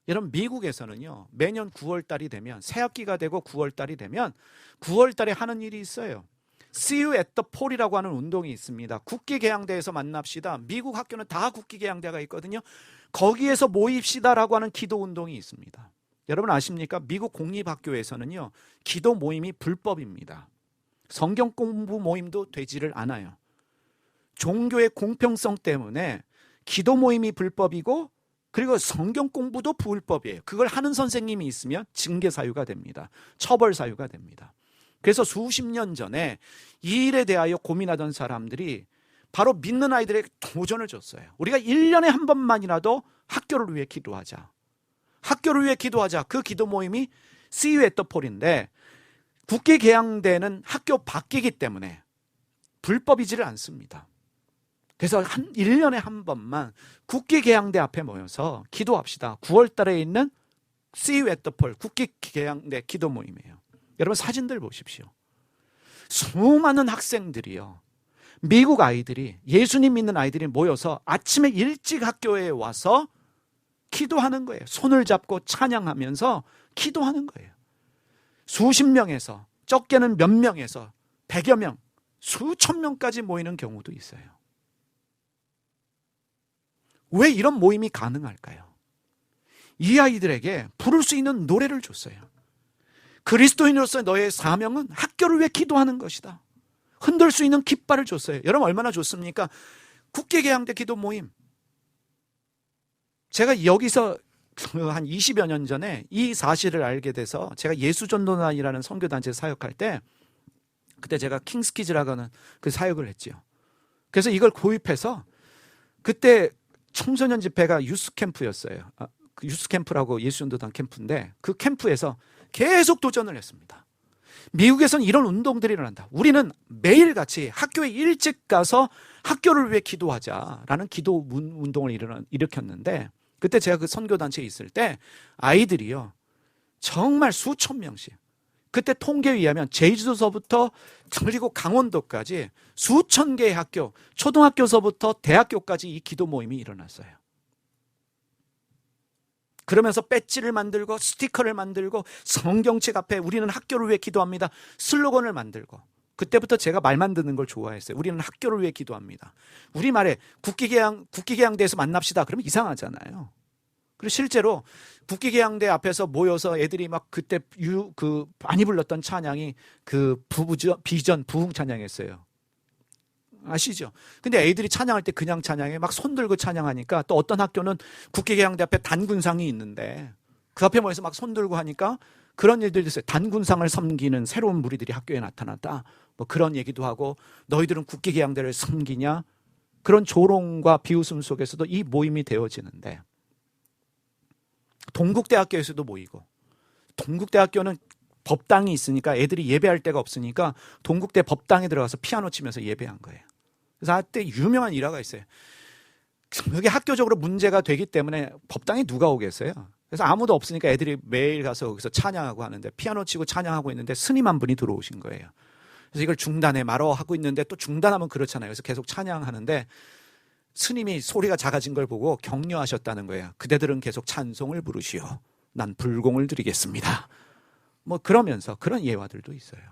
여러분, 미국에서는요, 매년 9월달이 되면, 새학기가 되고 9월달이 되면 9월달에 하는 일이 있어요. See you at the Poll이라고 하는 운동이 있습니다. 국기개양대에서 만납시다. 미국 학교는 다 국기개양대가 있거든요. 거기에서 모입시다라고 하는 기도 운동이 있습니다. 여러분 아십니까? 미국 공립학교에서는요, 기도 모임이 불법입니다. 성경 공부 모임도 되지를 않아요. 종교의 공평성 때문에 기도 모임이 불법이고 그리고 성경 공부도 불법이에요. 그걸 하는 선생님이 있으면 징계 사유가 됩니다. 처벌 사유가 됩니다. 그래서 수십 년 전에 이 일에 대하여 고민하던 사람들이 바로 믿는 아이들에게 도전을 줬어요. 우리가 1년에 한 번만이라도 학교를 위해 기도하자. 학교를 위해 기도하자. 그 기도 모임이 See you at the Poll인데 국기개양대는 학교 밖이기 때문에 불법이지를 않습니다. 그래서 1년에 한 번만 국기개양대 앞에 모여서 기도합시다. 9월 달에 있는 See you at the Poll 국기개양대 기도 모임이에요. 여러분 사진들 보십시오. 수많은 학생들이요, 미국 아이들이, 예수님 믿는 아이들이 모여서 아침에 일찍 학교에 와서 기도하는 거예요. 손을 잡고 찬양하면서 기도하는 거예요. 수십 명에서, 적게는 몇 명에서 100여 명, 수천 명까지 모이는 경우도 있어요. 왜 이런 모임이 가능할까요? 이 아이들에게 부를 수 있는 노래를 줬어요. 그리스도인으로서 너의 사명은 학교를 위해 기도하는 것이다. 흔들 수 있는 깃발을 줬어요. 여러분 얼마나 좋습니까? 국기개양대 기도 모임. 제가 여기서 한 20여 년 전에 이 사실을 알게 돼서 제가 예수전도단이라는 선교단체에 사역할 때 그때 제가 킹스키즈라고 하는 그 사역을 했지요. 그래서 이걸 구입해서 그때 청소년 집회가 유스 캠프였어요. 그 유스 캠프라고 예수전도단 캠프인데 그 캠프에서 계속 도전을 했습니다. 미국에서는 이런 운동들이 일어난다. 우리는 매일같이 학교에 일찍 가서 학교를 위해 기도하자라는 기도 운동을 일으켰는데 그때 제가 그 선교단체에 있을 때 아이들이요 정말 수천 명씩 그때 통계에 의하면 제주도서부터 그리고 강원도까지 수천 개의 학교, 초등학교서부터 대학교까지 이 기도 모임이 일어났어요. 그러면서 배지를 만들고 스티커를 만들고 성경책 앞에 우리는 학교를 위해 기도합니다 슬로건을 만들고 그때부터 제가 말만 듣는 걸 좋아했어요. 우리는 학교를 위해 기도합니다. 우리말에 국기개양대에서 만납시다 그러면 이상하잖아요. 그리고 실제로 국기개양대 앞에서 모여서 애들이 막 그때 많이 불렀던 찬양이 그 비전 부흥 찬양이었어요. 아시죠? 근데 애들이 찬양할 때 그냥 찬양해 막 손 들고 찬양하니까 또 어떤 학교는 국기개양대 앞에 단군상이 있는데 그 앞에 모여서 막 손 들고 하니까 그런 일들이 있어요. 단군상을 섬기는 새로운 무리들이 학교에 나타났다. 뭐 그런 얘기도 하고 너희들은 국기개양대를 섬기냐? 그런 조롱과 비웃음 속에서도 이 모임이 되어지는데 동국대학교에서도 모이고 동국대학교는 법당이 있으니까 애들이 예배할 데가 없으니까 동국대 법당에 들어가서 피아노 치면서 예배한 거예요. 그래서 그때 유명한 일화가 있어요. 그게 학교적으로 문제가 되기 때문에 법당에 누가 오겠어요? 그래서 아무도 없으니까 애들이 매일 가서 거기서 찬양하고 하는데 피아노 치고 찬양하고 있는데 스님 한 분이 들어오신 거예요. 그래서 이걸 중단해 말어 하고 있는데 또 중단하면 그렇잖아요. 그래서 계속 찬양하는데 스님이 소리가 작아진 걸 보고 격려하셨다는 거예요. 그대들은 계속 찬송을 부르시오. 난 불공을 드리겠습니다. 뭐 그러면서 그런 예화들도 있어요.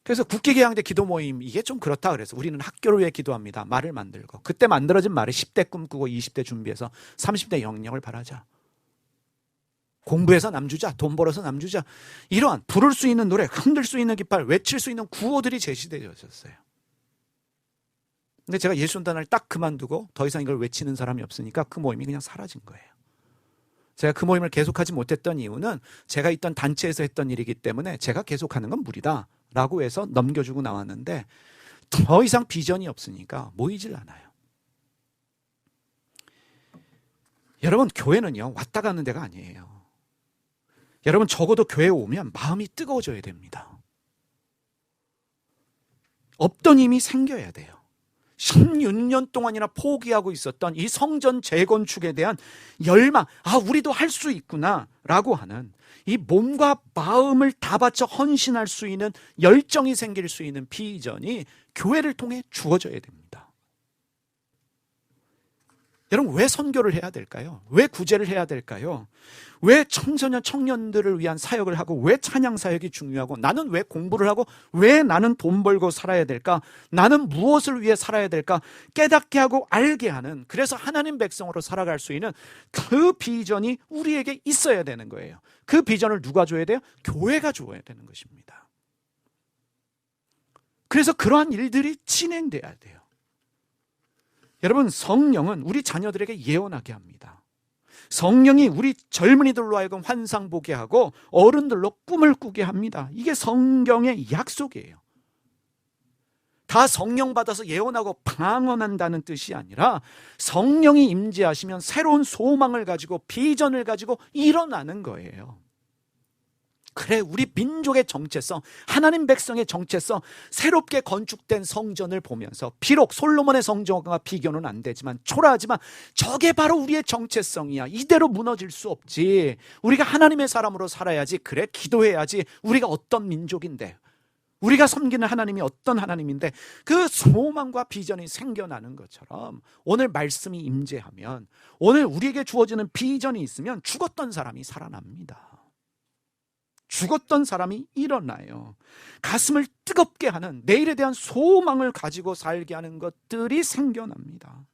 그래서 국기개양대 기도 모임 이게 좀 그렇다 그래서 우리는 학교를 위해 기도합니다. 말을 만들고 그때 만들어진 말을 10대 꿈꾸고 20대 준비해서 30대 영역을 바라자. 공부해서 남주자, 돈 벌어서 남주자. 이러한 부를 수 있는 노래, 흔들 수 있는 깃발, 외칠 수 있는 구호들이 제시되어졌어요. 근데 제가 예수전단을 딱 그만두고 더 이상 이걸 외치는 사람이 없으니까 그 모임이 그냥 사라진 거예요. 제가 그 모임을 계속하지 못했던 이유는 제가 있던 단체에서 했던 일이기 때문에 제가 계속하는 건 무리다 라고 해서 넘겨주고 나왔는데 더 이상 비전이 없으니까 모이질 않아요. 여러분 교회는요 왔다 가는 데가 아니에요. 여러분 적어도 교회에 오면 마음이 뜨거워져야 됩니다. 없던 힘이 생겨야 돼요. 16년 동안이나 포기하고 있었던 이 성전 재건축에 대한 열망, 우리도 할 수 있구나 라고 하는 이 몸과 마음을 다 바쳐 헌신할 수 있는 열정이 생길 수 있는 비전이 교회를 통해 주어져야 됩니다. 여러분 왜 선교를 해야 될까요? 왜 구제를 해야 될까요? 왜 청소년 청년들을 위한 사역을 하고 왜 찬양 사역이 중요하고 나는 왜 공부를 하고 왜 나는 돈 벌고 살아야 될까? 나는 무엇을 위해 살아야 될까? 깨닫게 하고 알게 하는 그래서 하나님 백성으로 살아갈 수 있는 그 비전이 우리에게 있어야 되는 거예요. 그 비전을 누가 줘야 돼요? 교회가 줘야 되는 것입니다. 그래서 그러한 일들이 진행돼야 돼요. 여러분 성령은 우리 자녀들에게 예언하게 합니다. 성령이 우리 젊은이들로 하여금 환상 보게 하고 어른들로 꿈을 꾸게 합니다. 이게 성경의 약속이에요. 다 성령 받아서 예언하고 방언한다는 뜻이 아니라 성령이 임재하시면 새로운 소망을 가지고 비전을 가지고 일어나는 거예요. 그래 우리 민족의 정체성, 하나님 백성의 정체성, 새롭게 건축된 성전을 보면서 비록 솔로몬의 성전과 비교는 안 되지만 초라하지만 저게 바로 우리의 정체성이야. 이대로 무너질 수 없지. 우리가 하나님의 사람으로 살아야지. 그래 기도해야지. 우리가 어떤 민족인데 우리가 섬기는 하나님이 어떤 하나님인데 그 소망과 비전이 생겨나는 것처럼 오늘 말씀이 임재하면 오늘 우리에게 주어지는 비전이 있으면 죽었던 사람이 살아납니다. 죽었던 사람이 일어나요. 가슴을 뜨겁게 하는 내일에 대한 소망을 가지고 살게 하는 것들이 생겨납니다.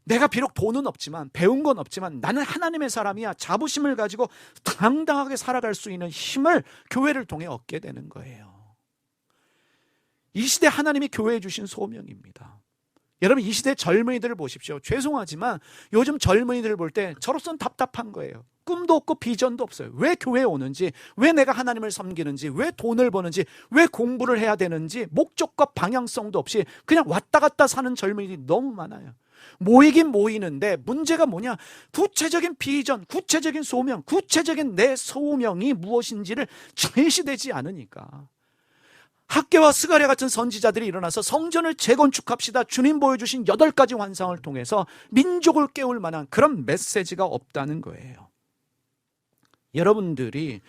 내가 비록 돈은 없지만 배운 건 없지만 나는 하나님의 사람이야. 자부심을 가지고 당당하게 살아갈 수 있는 힘을 교회를 통해 얻게 되는 거예요. 이 시대 하나님이 교회에 주신 소명입니다. 여러분 이 시대 젊은이들을 보십시오. 죄송하지만 요즘 젊은이들을 볼 때 저로서는 답답한 거예요. 꿈도 없고 비전도 없어요. 왜 교회에 오는지, 왜 내가 하나님을 섬기는지, 왜 돈을 버는지, 왜 공부를 해야 되는지 목적과 방향성도 없이 그냥 왔다 갔다 사는 젊은이들이 너무 많아요. 모이긴 모이는데 문제가 뭐냐? 구체적인 비전, 구체적인 소명, 구체적인 내 소명이 무엇인지를 제시되지 않으니까. 학개와 스가랴 같은 선지자들이 일어나서 성전을 재건축합시다, 주님 보여주신 8가지 환상을 통해서 민족을 깨울 만한 그런 메시지가 없다는 거예요. 여러분들이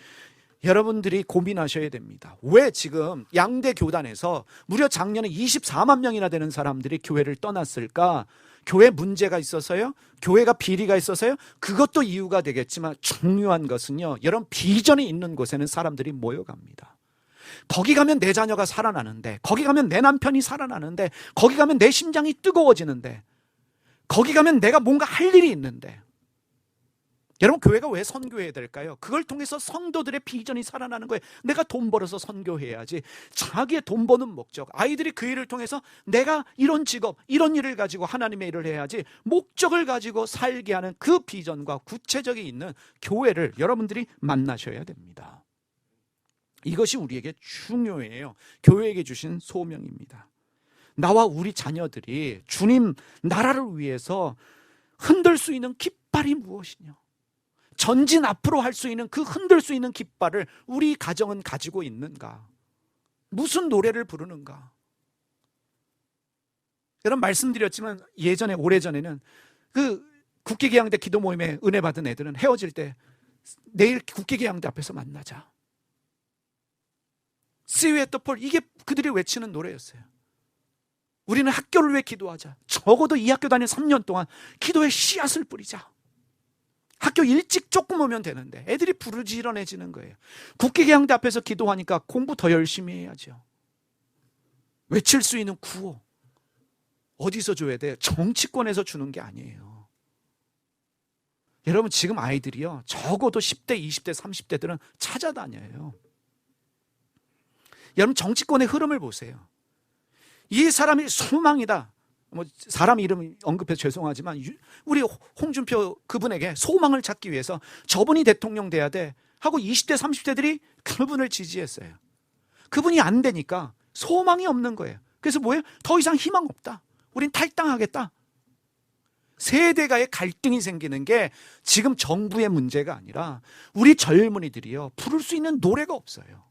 고민하셔야 됩니다. 왜 지금 양대 교단에서 무려 작년에 24만 명이나 되는 사람들이 교회를 떠났을까? 교회 문제가 있어서요? 교회가 비리가 있어서요? 그것도 이유가 되겠지만 중요한 것은요, 여러분 비전이 있는 곳에는 사람들이 모여갑니다. 거기 가면 내 자녀가 살아나는데, 거기 가면 내 남편이 살아나는데, 거기 가면 내 심장이 뜨거워지는데, 거기 가면 내가 뭔가 할 일이 있는데. 여러분 교회가 왜 선교해야 될까요? 그걸 통해서 성도들의 비전이 살아나는 거예요. 내가 돈 벌어서 선교해야지. 자기의 돈 버는 목적, 아이들이 그 일을 통해서 내가 이런 직업, 이런 일을 가지고 하나님의 일을 해야지, 목적을 가지고 살게 하는 그 비전과 구체적이 있는 교회를 여러분들이 만나셔야 됩니다. 이것이 우리에게 중요해요. 교회에게 주신 소명입니다. 나와 우리 자녀들이 주님 나라를 위해서 흔들 수 있는 깃발이 무엇이냐? 전진 앞으로 할 수 있는 그 흔들 수 있는 깃발을 우리 가정은 가지고 있는가? 무슨 노래를 부르는가? 여러분 말씀드렸지만 예전에, 오래전에는 그 국기계양대 기도 모임에 은혜 받은 애들은 헤어질 때 내일 국기계양대 앞에서 만나자, See you at the pole, 이게 그들이 외치는 노래였어요. 우리는 학교를 위해 기도하자. 적어도 이 학교 다닌 3년 동안 기도의 씨앗을 뿌리자. 학교 일찍 조금 오면 되는데 애들이 부르지런해지는 거예요. 국기계양대 앞에서 기도하니까 공부 더 열심히 해야죠. 외칠 수 있는 구호 어디서 줘야 돼요? 정치권에서 주는 게 아니에요. 여러분 지금 아이들이요, 적어도 10대, 20대, 30대들은 찾아다녀요. 여러분 정치권의 흐름을 보세요. 이 사람이 소망이다, 뭐 사람 이름 언급해서 죄송하지만 우리 홍준표 그분에게 소망을 찾기 위해서 저분이 대통령 돼야 돼 하고 20대 30대들이 그분을 지지했어요. 그분이 안 되니까 소망이 없는 거예요. 그래서 뭐예요? 더 이상 희망 없다, 우린 탈당하겠다. 세대가의 갈등이 생기는 게 지금 정부의 문제가 아니라 우리 젊은이들이요, 부를 수 있는 노래가 없어요.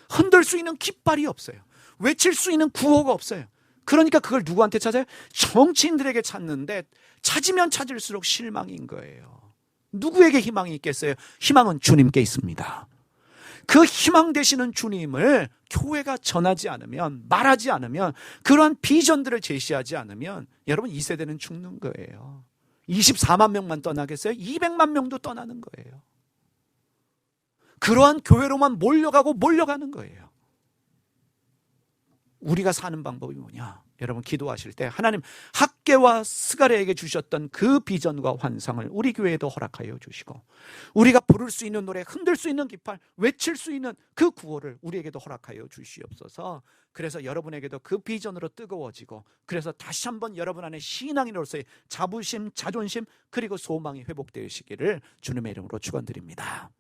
흔들 수 있는 깃발이 없어요. 외칠 수 있는 구호가 없어요. 그러니까 그걸 누구한테 찾아요? 정치인들에게 찾는데 찾으면 찾을수록 실망인 거예요. 누구에게 희망이 있겠어요? 희망은 주님께 있습니다. 그 희망 되시는 주님을 교회가 전하지 않으면, 말하지 않으면, 그러한 비전들을 제시하지 않으면 여러분 이 세대는 죽는 거예요. 24만 명만 떠나겠어요? 200만 명도 떠나는 거예요. 그러한 교회로만 몰려가는 거예요. 우리가 사는 방법이 뭐냐? 여러분 기도하실 때 하나님 학개와 스가랴에게 주셨던 그 비전과 환상을 우리 교회에도 허락하여 주시고, 우리가 부를 수 있는 노래, 흔들 수 있는 깃발, 외칠 수 있는 그 구호를 우리에게도 허락하여 주시옵소서. 그래서 여러분에게도 그 비전으로 뜨거워지고, 그래서 다시 한번 여러분 안에 신앙인으로서의 자부심, 자존심, 그리고 소망이 회복되시기를 주님의 이름으로 축원드립니다.